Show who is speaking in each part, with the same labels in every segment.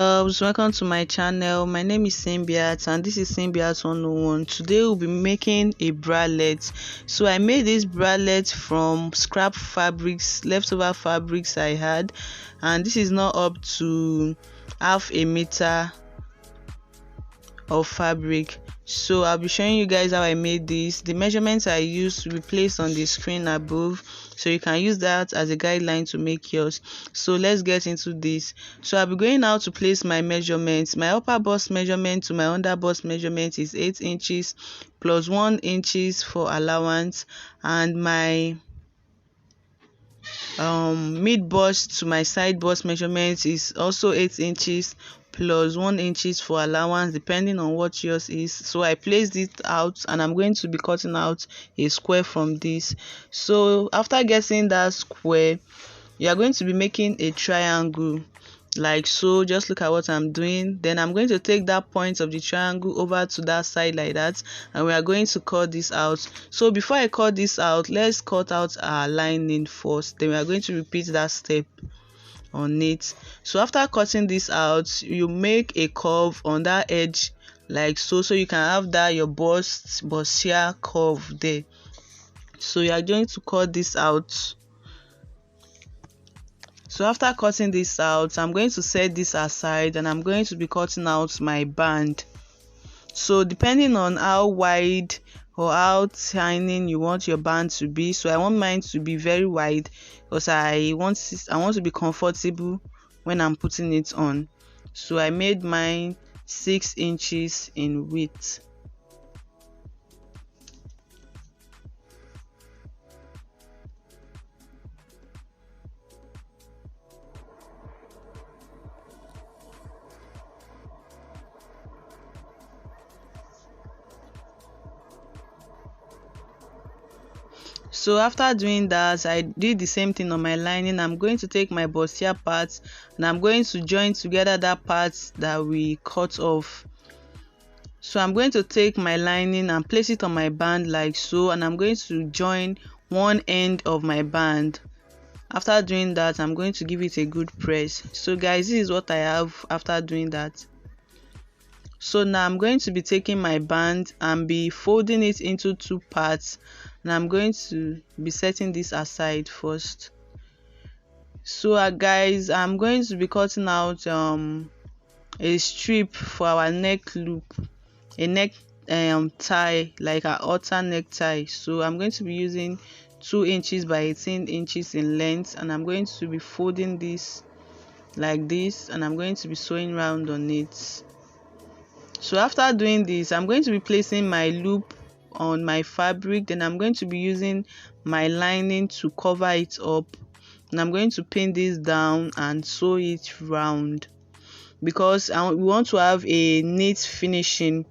Speaker 1: Welcome to my channel. My name is Simbiat and this is Simbiat 101. Today we'll be making a bralette. So I made this bralette from scrap fabrics, leftover fabrics I had, and this is not up to half a meter of fabric. So I'll be showing you guys how I made this. The measurements I used will be placed on the screen above, so you can use that as a guideline to make yours. So let's get into this. So I'll be going out to place my measurements. My upper bust measurement to my under bust measurement is 8 inches plus 1 inches for allowance, and my mid bust to my side bust measurement is also 8 inches plus 1 inches for allowance, depending on what yours is. So I placed it out and I'm going to be cutting out a square from this. So after getting that square, you are going to be making a triangle like so. Just look at what I'm doing. Then I'm going to take that point of the triangle over to that side like that, and we are going to cut this out. So before I cut this out, let's cut out our lining first, then we are going to repeat that step on it. So after cutting this out, you make a curve on that edge like so, so you can have that your bustier curve there. So you are going to cut this out. So after cutting this out, I'm going to set this aside and I'm going to be cutting out my band. So depending on how wide or how tiny you want your band to be, so I want mine to be very wide because I want to be comfortable when I'm putting it on. So I made mine 6 inches in width. So after doing that, I did the same thing on my lining. I'm going to take my bustier part and I'm going to join together that part that we cut off. So I'm going to take my lining and place it on my band like so, and I'm going to join one end of my band. After doing that, I'm going to give it a good press. So guys, this is what I have after doing that. So now I'm going to be taking my band and be folding it into two parts, and I'm going to be setting this aside first. So guys, I'm going to be cutting out a strip for our neck loop, a neck tie, like an outer neck tie. So I'm going to be using 2 inches by 18 inches in length, and I'm going to be folding this like this, and I'm going to be sewing round on it. So after doing this, I'm going to be placing my loop on my fabric, then I'm going to be using my lining to cover it up, and I'm going to pin this down and sew it round because we want to have a neat finishing.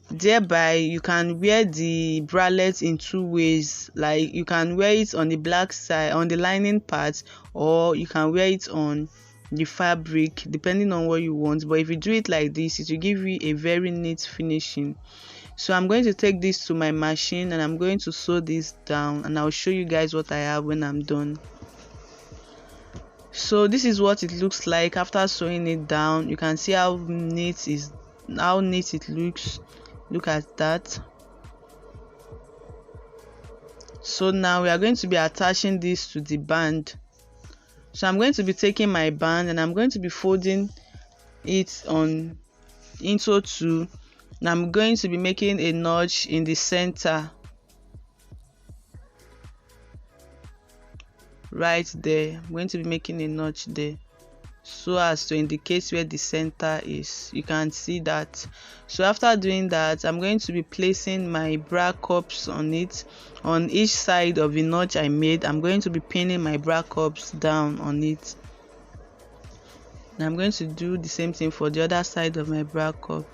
Speaker 1: Thereby you can wear the bralette in two ways, like you can wear it on the black side on the lining part, or you can wear it on the fabric, depending on what you want. But if you do it like this, it will give you a very neat finishing. So I'm going to take this to my machine and I'm going to sew this down, and I'll show you guys what I have when I'm done. So this is what it looks like after sewing it down. You can see how neat it looks. Look at that. So now we are going to be attaching this to the band. So I'm going to be taking my band and I'm going to be folding it on into two, and I'm going to be making a notch in the center right there. I'm going to be making a notch there so as to indicate where the center is. You can see that. So after doing that, I'm going to be placing my bra cups on it. On each side of the notch I made, I'm going to be pinning my bra cups down on it, and I'm going to do the same thing for the other side of my bra cup.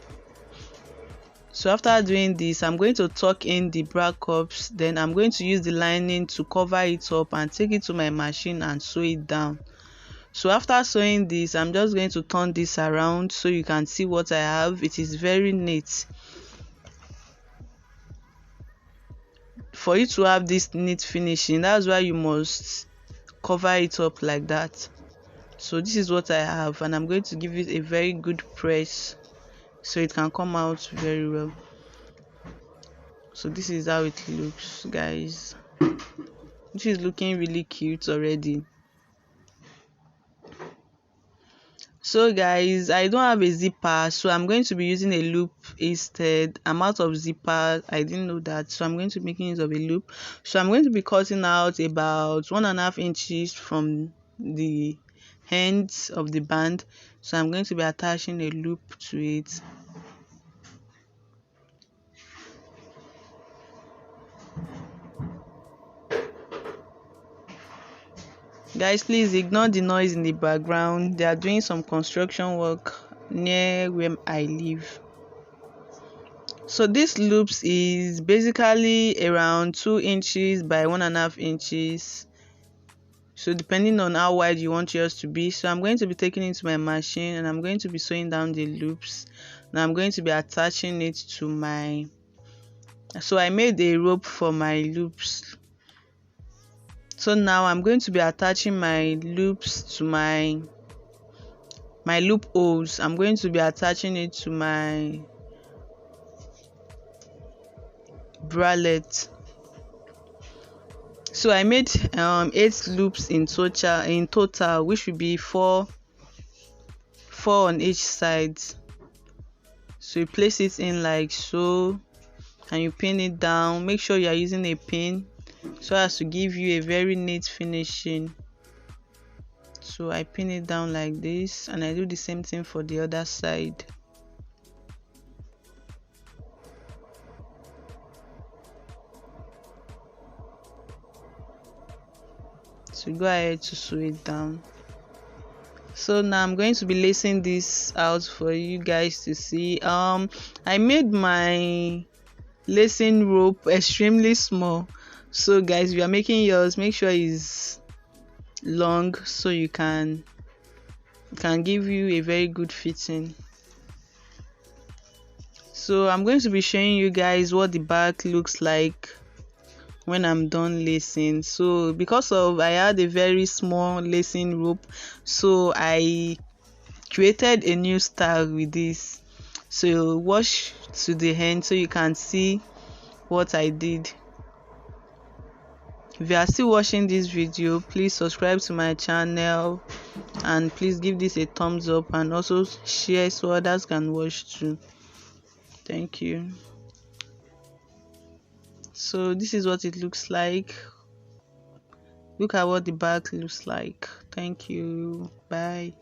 Speaker 1: So after doing this, I'm going to tuck in the bra cups, then I'm going to use the lining to cover it up and take it to my machine and sew it down. So after sewing this, I'm just going to turn this around so you can see what I have. It is very neat. For you to have this neat finishing, that's why you must cover it up like that. So this is what I have, and I'm going to give it a very good press so it can come out very well. So this is how it looks, guys. This is looking really cute already. So guys, I don't have a zipper, so I'm going to be using a loop instead. I'm out of zipper, I didn't know that, so I'm going to be making use of a loop. So I'm going to be cutting out about 1.5 inches from the ends of the band. So I'm going to be attaching a loop to it. Guys, please ignore the noise in the background. They are doing some construction work near where I live. So this loops is basically around 2 inches by 1.5 inches. So depending on how wide you want yours to be. So I'm going to be taking it to my machine and I'm going to be sewing down the loops. Now I'm going to be attaching it to my... So I made a rope for my loops. So now I'm going to be attaching my loops to my loop holes. I'm going to be attaching it to my bralette. So I made 8 loops in total, which will be four on each side. So you place it in like so and you pin it down. Make sure you are using a pin so as to give you a very neat finishing. So I pin it down like this and I do the same thing for the other side. So go ahead to sew it down. So now I'm going to be lacing this out for you guys to see. I made my lacing rope extremely small. So guys, if you are making yours, make sure it's long so it can give you a very good fitting. So I'm going to be showing you guys what the back looks like when I'm done lacing. So because of I had a very small lacing rope, so I created a new style with this. So watch to the end so you can see what I did. If you are still watching this video, please subscribe to my channel and please give this a thumbs up and also share so others can watch too. Thank you. So this is what it looks like. Look at what the back looks like. Thank you. Bye.